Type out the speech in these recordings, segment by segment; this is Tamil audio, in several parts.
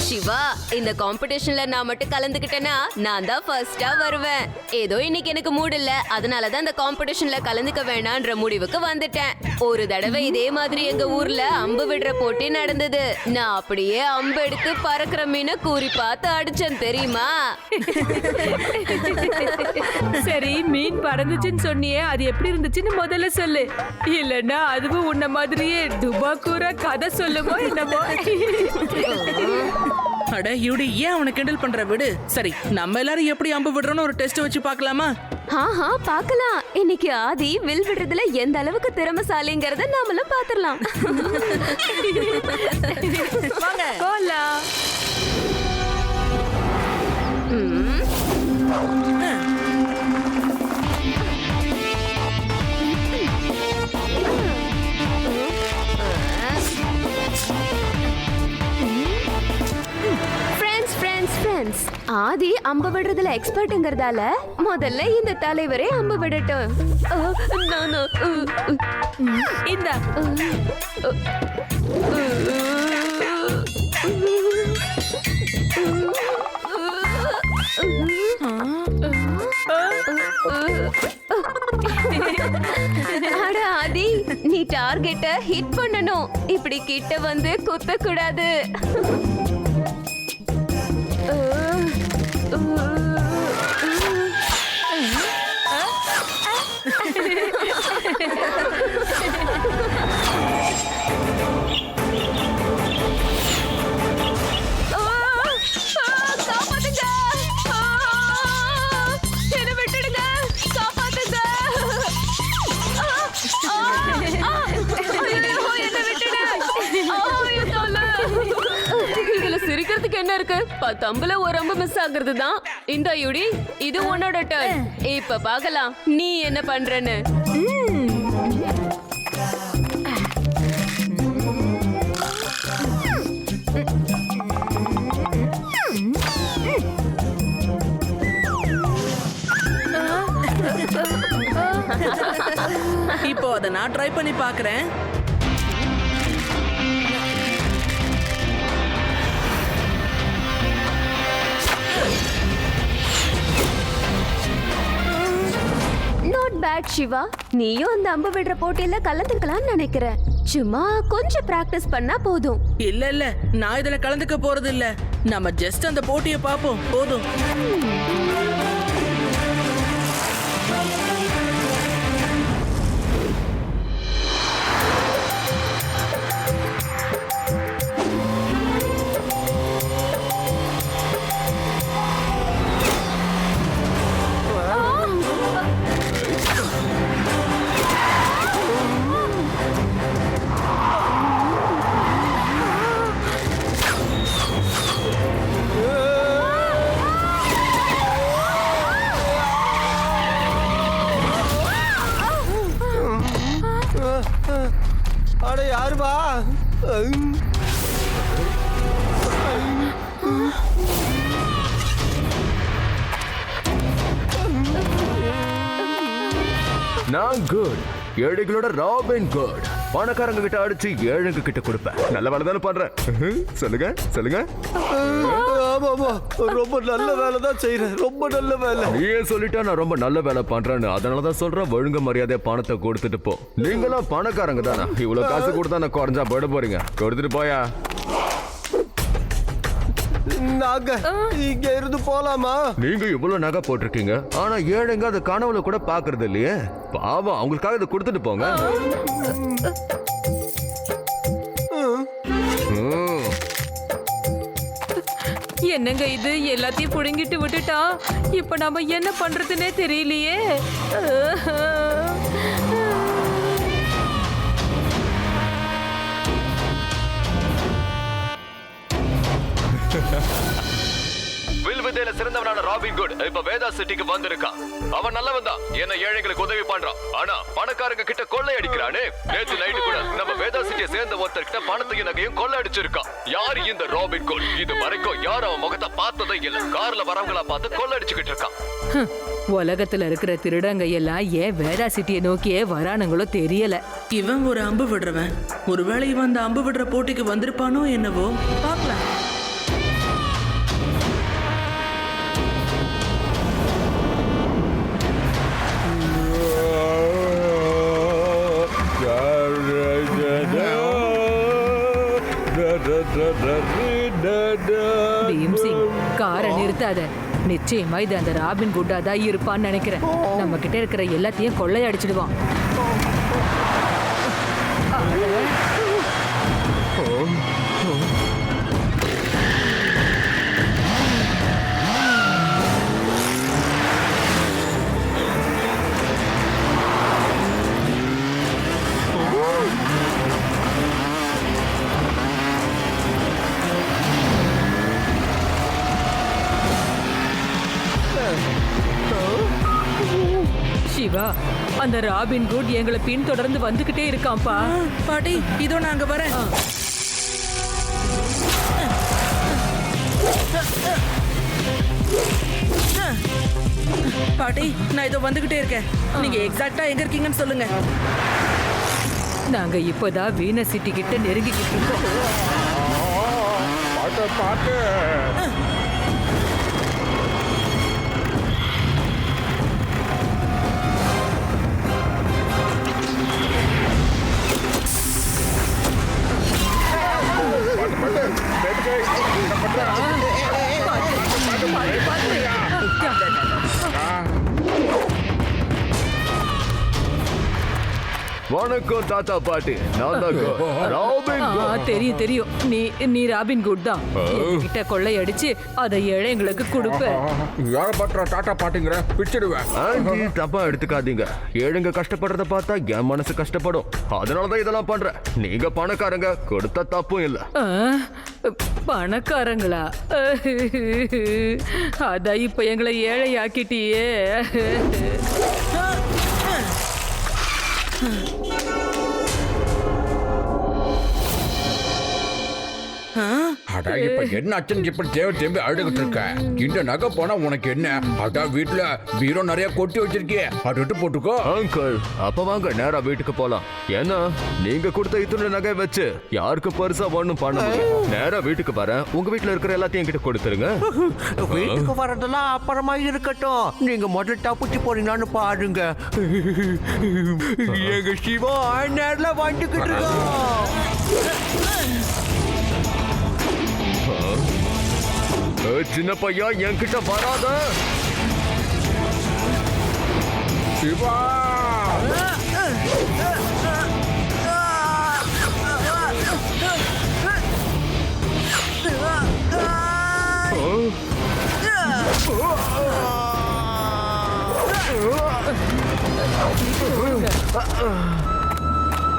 சிவா, இந்த காம்படிஷன்ல நான் மட்டும் கலந்துக்கிட்டேன்னா நான் தான் ஃபர்ஸ்டா வருவேன். ஏதோ இன்னைக்கு எனக்கு மூட் இல்ல, அதனாலதான் இந்த காம்படிஷன்ல கலந்துக்க வேணான்ற முடிவுக்கு வந்துட்டேன். ஒரு தடவை இதே மாதிரி எங்க ஊர்ல அம்பு விடுற போட்டி நடந்தது. நான் அப்படியே அம்பு எடுத்து பறக்கிற மீனை கூறி பார்த்து அடிச்சேன் தெரியுமா? சரி, மீன் பறந்துச்சுன்னு சொன்னியே, அது எப்படி இருந்துச்சுன்னு முதல்ல சொல்லு. இல்லன்னா அதுவும் உன்ன மாதிரியே துபாக்கூரா கதை சொல்லுமோ என்னமோ. அட யூடி, ஏன் அவனை கிண்டல் பண்ற? விடு. சரி, நம்ம எல்லாரும் எப்படி அம்பு விடுறோம்னு ஒரு டெஸ்ட் வச்சு பார்க்கலாமா? ஆஹா, பார்க்கலாம். இன்னைக்கு ஆதி வில் விடுறதுல எந்த அளவுக்கு திறமைசாலிங்கறத நாமளும் பாத்துறலாம். வாங்க போலாம். ஆதி அம்பு விடுறதுல எக்ஸ்பர்ட்ங்கிறதால முதல்ல இந்த தலைவரே அம்பு விடட்டும். இந்த அட ஆதி, நீ டார்கெட்ட ஹிட் பண்ணணும். இப்படி கிட்ட வந்து குத்த கூடாது. சிரிக்கிறதுக்கு என்ன இருக்கு? தம்புல ஒரு அம்பு மிஸ் ஆகுறது தான். இந்த யுடி, இது உன்னோட டர்ன். இப்ப பார்க்கலாம் நீ என்ன பண்றன்னு. இப்போ அதை நான் ட்ரை பண்ணி பார்க்கறேன். நாட் பேட் சிவா, நீயும் அந்த அம்பு விடுற போட்டியில கலந்துக்கலாம்னு நினைக்கிறேன். சும்மா கொஞ்சம் பிராக்டிஸ் பண்ணா போதும். இல்ல, நான் இதுல கலந்துக்க போறது இல்ல. நம்ம ஜஸ்ட் அந்த போட்டியை பாப்போம், போதும். அட யாருப்பா? நான் குட், ஏழைகளோட ராபின் குட். பணக்காரங்க கிட்ட அடிச்சு ஏழைங்க கிட்ட கொடுப்பேன். நல்ல வேலை தானே பண்றேன். சொல்லுங்க சொல்லுங்க. ஆமாமா, ரொம்ப நல்ல வேலை தான் செய்யறேன். ரொம்ப நல்ல வேலை. நீயே சொல்லிட்டா நான் ரொம்ப நல்ல வேலை பண்றேன்னு. அதனாலதான் சொல்றேன், ஒழுங்க மரியாதையா பணத்தை கொடுத்துட்டு போ. நீங்களாம் பணக்காரங்க தானே. இவ்வளவு காசு கொடுத்தா நான் குறைஞ்சா போயிட போறீங்க. கொடுத்துட்டு போயா. நாங்க இங்க இருந்து போலாமா? நீங்க இவ்வளவு நகை போட்டிருக்கீங்க, ஆனா ஏழைங்க அது கனவுல கூட பாக்குறது இல்லையே. பாவம், அவங்களுக்காக இதை கொடுத்துட்டு போங்க. என்னங்க இது, எல்லாத்தையும் புடுங்கிட்டு விட்டுட்டா. இப்ப நாம என்ன பண்றதுன்னே தெரியலையே. வில் வித்தையில சிறந்தவனான ராபின் குட் இப்ப வேதா சிட்டிக்கு வந்திருக்கான். அவன் நல்லவன் தான், என்ன ஏழைங்களுக்கு உதவி பண்றான். ஆனா பணக்காரங்க கிட்ட கொள்ளை அடிக்கிறானே. நேத்து நைட்டு கூட நம்ம வேதா சிட்டியை சேர்ந்த ஒருத்தர் கிட்ட பணத்தையும் நகையும் கொள்ளை அடிச்சிருக்கான். யாரு இந்த ராபின் குட்? இது வரைக்கும் யாரும் அவன் முகத்தை பார்த்ததே இல்ல. கார்ல வரவங்களா பார்த்து கொள்ளை அடிச்சுக்கிட்டு இருக்கான். உலகத்துல இருக்கிற திருடங்க எல்லாம் ஏன் வேதா சிட்டியை நோக்கியே வரானுங்களோ தெரியல. இவன் ஒரு அம்பு விடுறவன். ஒருவேளை இவன் அந்த அம்பு விடுற போட்டிக்கு வந்திருப்பானோ என்னவோ, பார்க்கலாம். பீம்சிங், காரை நிறுத்தாத. நிச்சயமா இது அந்த ராபின் குட்டா தான் இருப்பான்னு நினைக்கிறேன். நம்ம கிட்ட இருக்கிற எல்லாத்தையும் கொள்ளை அடிச்சிடுவான். சிவா, அந்த ராபின் குட் எங்களை பின்தொடர்ந்து வந்துகிட்டே இருக்கான்ப்பா. பாட்டி, இதோ நாங்க வரேன். பாட்டி, நான் இதோ வந்துகிட்டே இருக்கேன். நீங்க எக்ஸாக்ட்டா எங்க இருக்கீங்கன்னு சொல்லுங்க. நாங்க இப்பதான் வீனஸ் சிட்டி கிட்ட நெருங்கிக்கிட்டு இருக்கோம். வணக்கம் தாத்தா பாட்டி, நான் தான் ராபின் குட். தெரியும் தெரியும், நீ ராபின் குட் தான். கிட்ட கொள்ளை அடிச்சு அதை ஏழைங்களுக்கு கொடுப்ப. யார பண்ற டாட்டா பாட்டிங்கிற பிடிச்சிடுவேன். ஆண்டி, தப்பா எடுத்துக்காதீங்க. ஏழைங்க கஷ்டப்படுறத பார்த்தா என் மனசு கஷ்டப்படும். அதனாலதான் இதெல்லாம் பண்றேன். நீங்க பணக்காரங்க, கொடுத்த தப்பும் இல்ல. பணக்காரங்களா? அதான் இப்ப எங்களை ஏழை ஆக்கிட்டியே. அடா, இப்ப என்ன ஆச்சுன்னு இப்படி தேம்பி அழுதுகிட்டு இருக்க? இந்த நகை போனா உனக்கு என்ன? அதான் வீட்டுல பீரோ நிறைய கொட்டி வச்சிருக்கியே, அதை விட்டு போட்டுக்கோ. அங்கிள், அப்ப வாங்க நேரா வீட்டுக்கு போலாம். ஏன்னா நீங்க கொடுத்த இத்தனை நகை வச்சு யாருக்கு பெருசா ஒண்ணும் பண்ண முடியும். நேரா வீட்டுக்கு வரேன். உங்க வீட்டுல இருக்கிற எல்லாத்தையும் என்கிட்ட கொடுத்துருங்க. வீட்டுக்கு வரதெல்லாம் அப்புறமா இருக்கட்டும். நீங்க முதல்ல தப்பிச்சு போறீங்களான்னு பாருங்க. எங்க சிவா நேர்ல வந்துகிட்டு இருக்கோம். சின்ன பையா, என்கிட்ட வராத. சிவா,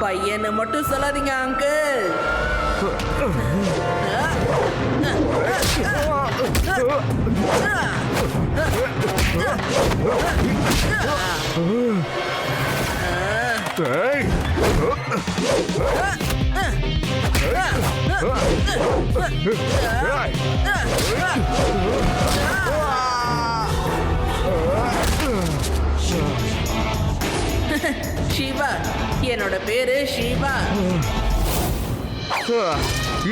பையனை மட்டும் சொல்லாதீங்க அங்கிள். ஏய், சிவா, என்னோட பேரு சிவா.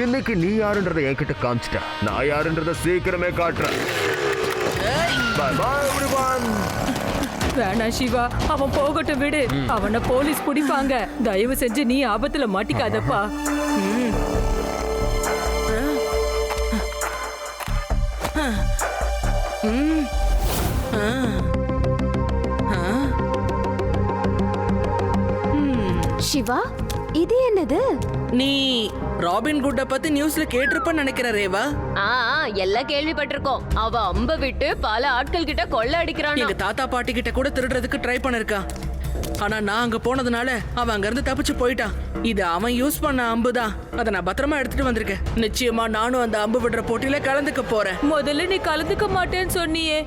இன்னைக்கு நீ யாருன்றத என்கிட்ட காமிச்சிட்ட. நான் யாருன்றத சீக்கிரமே காட்டுறேன். Bye bye everyone. வேணா சிவா, அவன் போகட்டும், விடு. அவனை போலீஸ் பிடிப்பாங்க. தயவு செஞ்சு நீ ஆபத்துல மாட்டிக்காதப்பா. சிவா, இது என்னது? நீ ராபின் குட்ட பத்தி நியூஸ்ல கேட்டிருப்பன்னு நினைக்கிறேன் ரேவா. எல்லாம் கேள்விப்பட்டிருக்கோம். அவ அம்ப விட்டு பல ஆட்கள் கிட்ட கொள்ள அடிக்கிறான். எங்க தாத்தா பாட்டி கிட்ட கூட திருடுறதுக்கு ட்ரை பண்ணிருக்கா. ஆனா நான் அங்க போனதுனால அவன் அங்க இருந்து தப்பிச்சு போயிட்டான். இது அவன் யூஸ் பண்ண அம்பு தான். அதை நான் பத்திரமா எடுத்துட்டு வந்திருக்கேன். நிச்சயமா நானும் அந்த அம்பு விடுற போட்டியில கலந்துக்க போறேன். முதல்ல நீ கலந்துக்க மாட்டேன்னு சொன்னியே,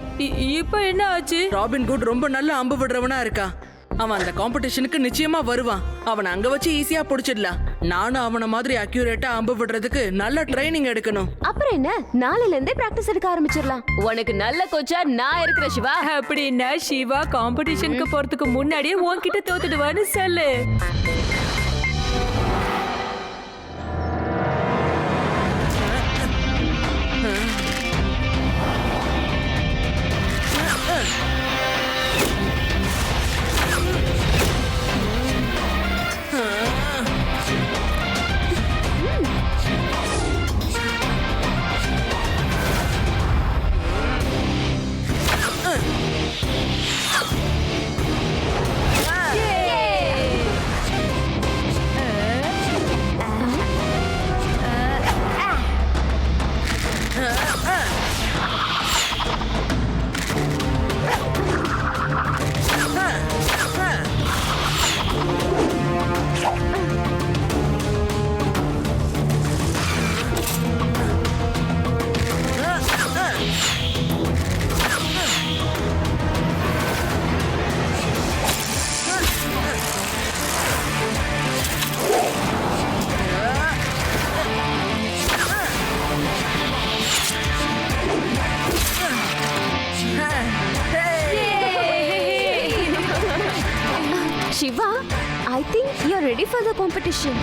இப்ப என்ன ஆச்சு? ராபின் குட் ரொம்ப நல்ல அம்பு விடுறவனா இருக்கான். அவன் அந்த காம்படிஷனுக்கு நிச்சயமா வருவான். அவனை அங்க வச்சு ஈஸியா பிடிச்சிடலாம். நானும் அவனை மாதிரி அக்யூரேட்டா அம்பு விடுறதுக்கு நல்ல ட்ரைனிங் எடுக்கணும். அப்புறம் என்ன, நாளையில இருந்தே பிராக்டிஸ் எடுக்க ஆரம்பிச்சிடலாம். உனக்கு நல்ல கோச்சா நான் இருக்கிற சிவா. அப்படின்னா சிவா காம்படிஷனுக்கு போறதுக்கு முன்னாடியே உன்கிட்ட தோத்துடுவான்னு சொல்லு. Shiva, I think you're ready for the competition.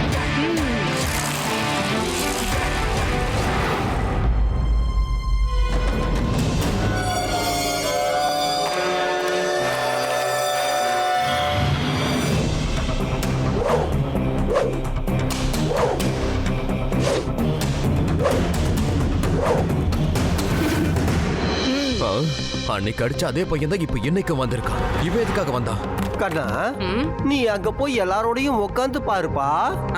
அன்னைக்கு அடிச்ச அதே பையன் தான் இப்ப என்னைக்கு வந்திருக்கான். இவன் எதுக்காக வந்தான்? கண்ணா, நீ அங்க போய் எல்லாரோடையும் உட்காந்து பாருப்பா.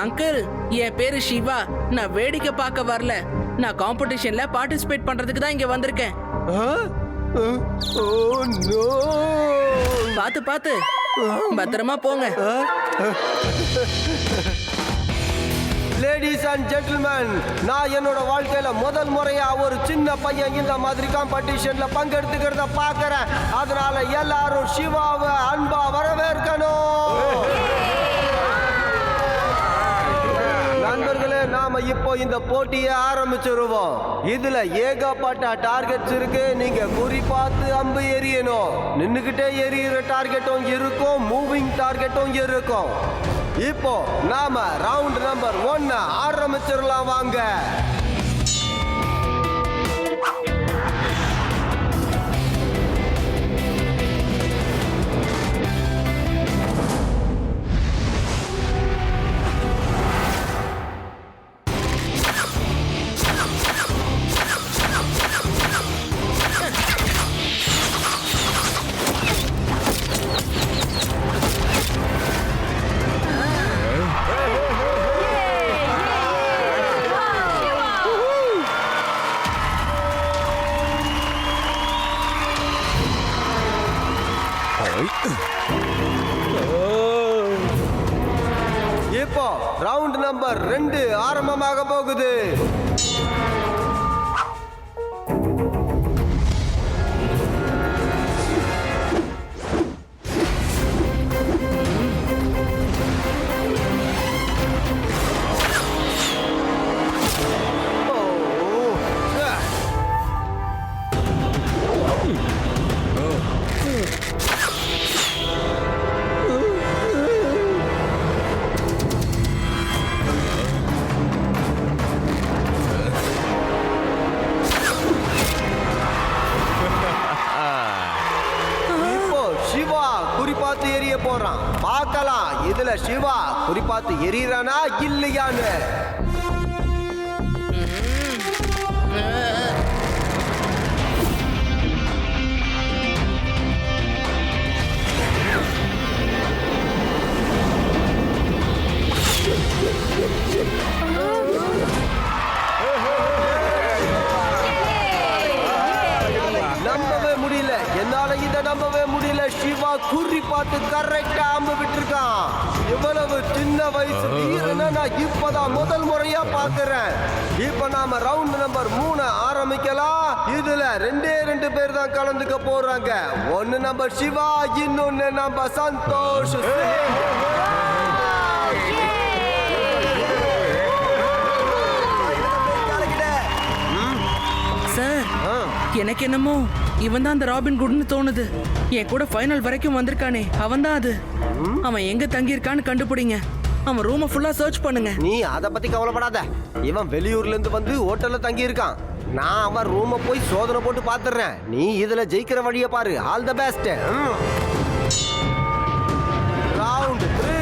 அங்கிள், என் பேரு சிவா. நான் வேடிக்கை பார்க்க வரல. நான் காம்படிஷன்ல பார்ட்டிசிபேட் பண்றதுக்கு தான் இங்க வந்திருக்கேன். பாத்து பாத்து பத்திரமா போங்க. லேடிஸ் அண்ட் ஜென்டில்மேன், நான் என்னோட வாழ்க்கையில முதல் முறையா ஒரு சின்ன பையன் இந்த மாதிரி காம்படிஷன்ல பங்கெடுத்துக்கிறத பாக்குறேன். அதனால எல்லாரும் சிவாவை அன்பா வரவேற்கணும். நண்பர்களே, நாம இப்போ இந்த போட்டியை ஆரம்பிச்சிருவோம். இதுல ஏகப்பட்ட டார்கெட்ஸ் இருக்கு. நீங்க குறி பார்த்து அம்பு எறியணும். நின்னுகிட்டே எறிகிற டார்கெட்டும் இருக்கும், மூவிங் டார்கெட்டும் இருக்கும். இப்போ நாம ரவுண்ட் நம்பர் 1 ஆரம்பிச்சிடலாம் வாங்க. இப்போ ரவுண்ட் நம்பர் 2 ஆரம்பமாக போகுது. குறிப்பாத்து எரிய போறான். பார்க்கலாம் இதுல சிவா குறிப்பாத்து எரியறானா இல்லையான்னு. நம்பவே முடியல, என்னால இதை நம்பவே முடியல. சிவா குறி பார்த்து கரெக்டா அம்பு விட்டுருக்கான். இவ்வளவு சின்ன வயசு வீரனை நான் இப்பதான் முதல் முறையா பாக்குறேன். இப்ப நாம ரவுண்ட் நம்பர் 3 ஆரம்பிக்கலாம். இதுல 2 பேர் தான் கலந்துக்க போறாங்க. ஒன்னு நம்ம சிவா, இன்னொன்னு நம்ம சந்தோஷ். சார் எனக்கு என்னமோ இவன் தான் அந்த ராபின் குட்னு தோணுது. என் கூட ஃபைனல் வரைக்கும் வந்திருக்கானே அவன் தான் அது. அவன் எங்க தங்கி இருக்கான்னு கண்டுபிடிங்க. அவன் ரூமை ஃபுல்லா சர்ச் பண்ணுங்க. நீ அத பத்தி கவலைப்படாத. இவன் வெளியூர்ல இருந்து வந்து ஹோட்டல்ல தங்கி இருக்கான். நான் அவன் ரூம போய் சோதனை போட்டு பாத்துறேன். நீ இதுல ஜெயிக்கிற வழியை பாரு. All the best. Round 3.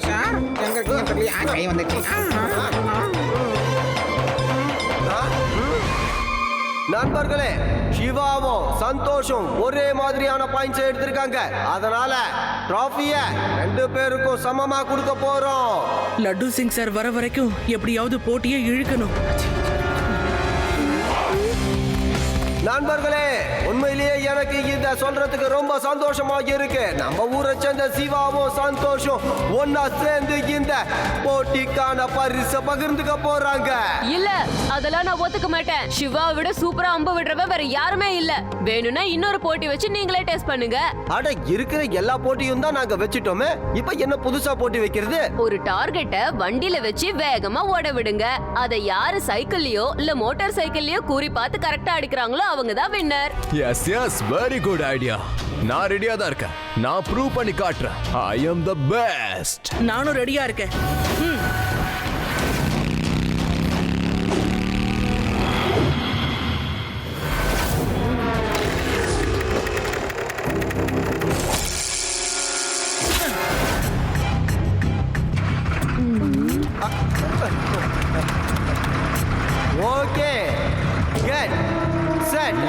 Sir எங்களுக்கு சொல்லி கை வந்துச்சு. நண்பர்களே, சிவாவும் சந்தோஷம் ஒரே மாதிரியான பாயிண்ட்ஸ் எடுத்திருக்காங்க. அதனால டிராஃபிய 2 பேருக்கும் சமமா கொடுக்க போறோம். லட்டு சிங் சார் வர வரைக்கும் எப்படியாவது போட்டியை இழுக்கணும். நண்பர்களே, உண்மையிலேயே எனக்கு இத சொல்றதுக்கு ரொம்ப சந்தோஷமா இருக்கு. நம்ம ஊரை சேர்ந்த சிவாவும் சந்தோஷம் ஒன்னா சேர்ந்து இந்த போட்டிக்கான பரிசை பகிர்ந்துக்க போறாங்க. இல்ல, அதெல்லாம் நான் ஒத்துக்க மாட்டேன். சிவாவை விட சூப்பரா அம்பு விடுறவ வேற யாருமே இல்ல. வேணும்னா இன்னொரு போட்டி வச்சு நீங்களே டெஸ்ட் பண்ணுங்க. அட, இருக்கிற எல்லா போட்டியும் தான் நாங்க வச்சிட்டோமே. இப்ப என்ன புதுசா போட்டி வைக்கிறது? ஒரு டார்கெட்டை வண்டியில வச்சு வேகமா ஓட விடுங்க. அதை யாரு சைக்கிள்லயோ இல்ல மோட்டார் சைக்கிள்லயோ கூறி பார்த்து கரெக்டா அடிக்கிறாங்களோ அவங்க தான் winner. Yes yes very good idea. நான் ரெடியா தான் இருக்கேன். நான் ப்ரூவ் பண்ணி காட்டுறேன். I am the best. நானும் ரெடியா இருக்கேன். Okay, get set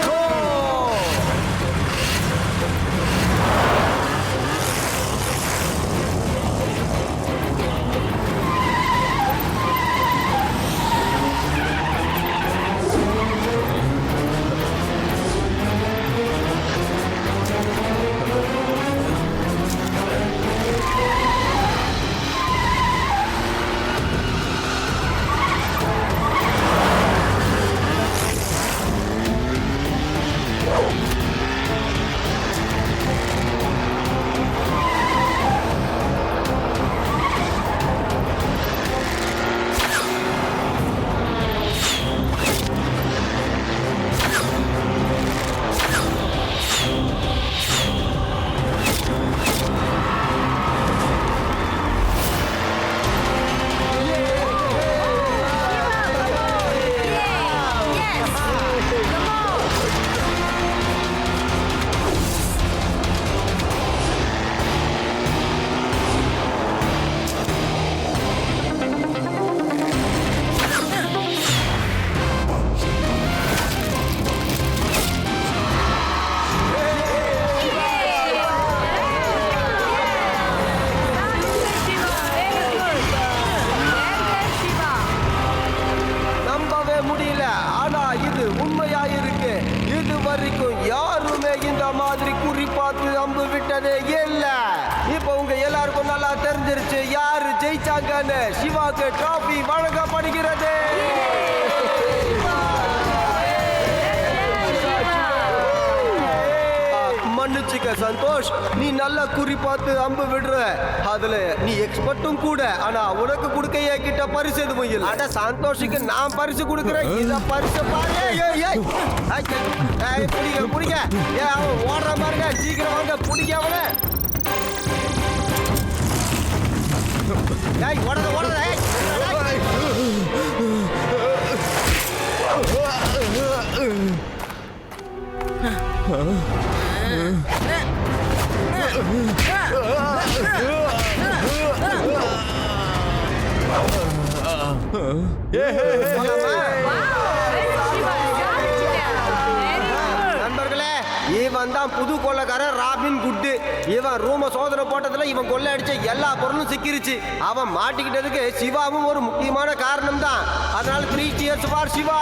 go. வரைக்கும் யாருமே இந்த மாதிரி குறி பார்த்து அம்பு விட்டதே இல்ல. இப்போ உங்க எல்லாருக்கும் நல்லா தெரிஞ்சிருச்சு யாரு ஜெயிச்சாங்கன்னு. சிவாக்கு டிராபி வழங்கப்படுகிறது. மன்னிச்சுக்க சந்தோஷ், நீ நல்லா குறி பார்த்து அம்பு விடுற, அதுல நீ எக்ஸ்பர்ட்டும் கூட. ஆனா உனக்கு கொடுக்க என்கிட்ட பரிசு எதுவும் இல்லை. அட சந்தோஷுக்கு நான் பரிசு கொடுக்குறேன். இத பரிசு பாரு. பிடிக்க பிடிக்க. அவன் ஓடுற மாதிரிங்க. சீக்கிரம் வாங்க, பிடிக்க அவன. ஓடுற ஓடுற. நண்பர்களே, இவன் தான் புது கொள்ளைக்காரன் ராபின் குட். இவன் ரூம சோதனை போட்டதுல இவன் கொள்ளை அடிச்ச எல்லா பொருளும் சிக்கிருச்சு. அவன் மாட்டிக்கிட்டதுக்கு சிவாவும் ஒரு முக்கியமான காரணம் தான். அதனால 3 cheers for சிவா.